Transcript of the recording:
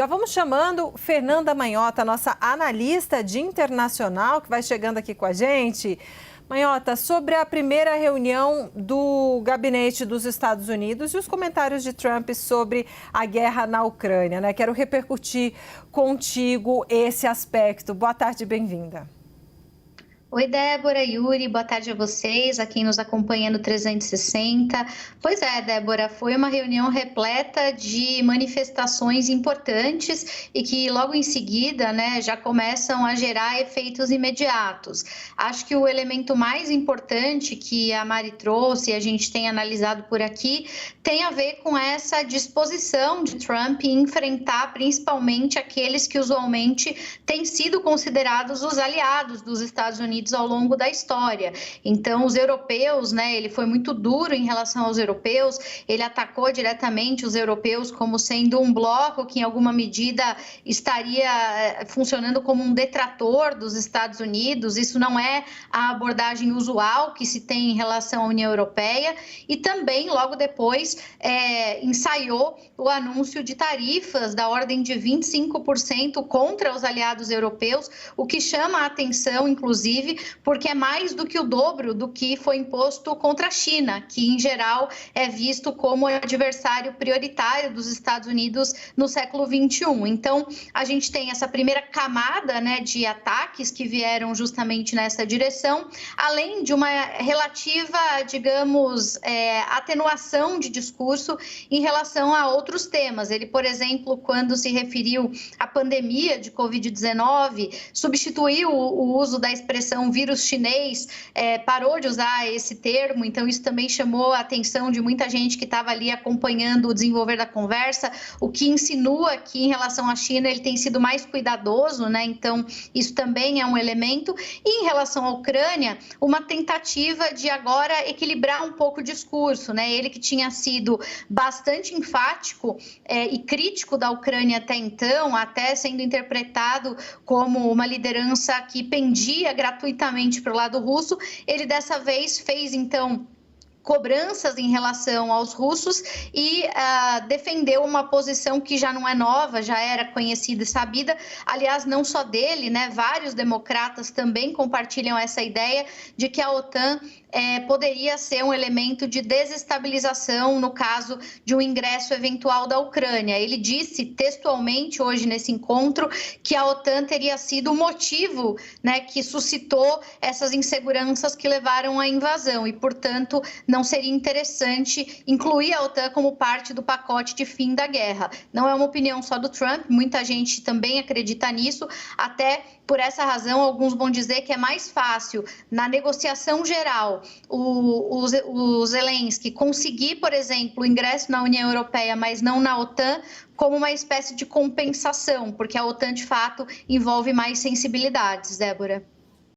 Já vamos chamando Fernanda Manhota, nossa analista de internacional, que vai chegando aqui com a gente. Manhota, sobre a primeira reunião do gabinete dos Estados Unidos e os comentários de Trump sobre a guerra na Ucrânia, né? Quero repercutir contigo esse aspecto. Boa tarde, bem-vinda. Oi, Débora, Yuri, boa tarde a vocês, a quem nos acompanha no 360. Pois é, Débora, foi uma reunião repleta de manifestações importantes e que logo em seguida, né, já começam a gerar efeitos imediatos. Acho que o elemento mais importante que a Mari trouxe e a gente tem analisado por aqui tem a ver com essa disposição de Trump em enfrentar principalmente aqueles que usualmente têm sido considerados os aliados dos Estados Unidos ao longo da história. Então, os europeus, né, ele foi muito duro em relação aos europeus, ele atacou diretamente os europeus como sendo um bloco que, em alguma medida, estaria funcionando como um detrator dos Estados Unidos. Isso não é a abordagem usual que se tem em relação à União Europeia. E também, logo depois, ensaiou o anúncio de tarifas da ordem de 25% contra os aliados europeus, o que chama a atenção, inclusive, porque é mais do que o dobro do que foi imposto contra a China, que em geral é visto como adversário prioritário dos Estados Unidos no século XXI. Então, a gente tem essa primeira camada, né, de ataques que vieram justamente nessa direção, além de uma relativa, digamos, atenuação de discurso em relação a outros temas. Ele, por exemplo, quando se referiu à pandemia de Covid-19, substituiu o uso da expressão vírus chinês, parou de usar esse termo, então isso também chamou a atenção de muita gente que estava ali acompanhando o desenvolver da conversa, o que insinua que em relação à China ele tem sido mais cuidadoso, né? Então isso também é um elemento. E em relação à Ucrânia, uma tentativa de agora equilibrar um pouco o discurso, né? Ele que tinha sido bastante enfático e crítico da Ucrânia até então, até sendo interpretado como uma liderança que pendia gratuitamente para o lado russo, ele dessa vez fez, então, cobranças em relação aos russos e defendeu uma posição que já não é nova, já era conhecida e sabida. Aliás, não só dele, né? Vários democratas também compartilham essa ideia de que a OTAN poderia ser um elemento de desestabilização no caso de um ingresso eventual da Ucrânia. Ele disse textualmente hoje nesse encontro que a OTAN teria sido o motivo, né, que suscitou essas inseguranças que levaram à invasão e, portanto, não seria interessante incluir a OTAN como parte do pacote de fim da guerra. Não é uma opinião só do Trump, muita gente também acredita nisso, até por essa razão, alguns vão dizer que é mais fácil, na negociação geral, o Zelensky conseguir, por exemplo, o ingresso na União Europeia, mas não na OTAN, como uma espécie de compensação, porque a OTAN, de fato, envolve mais sensibilidades, Débora.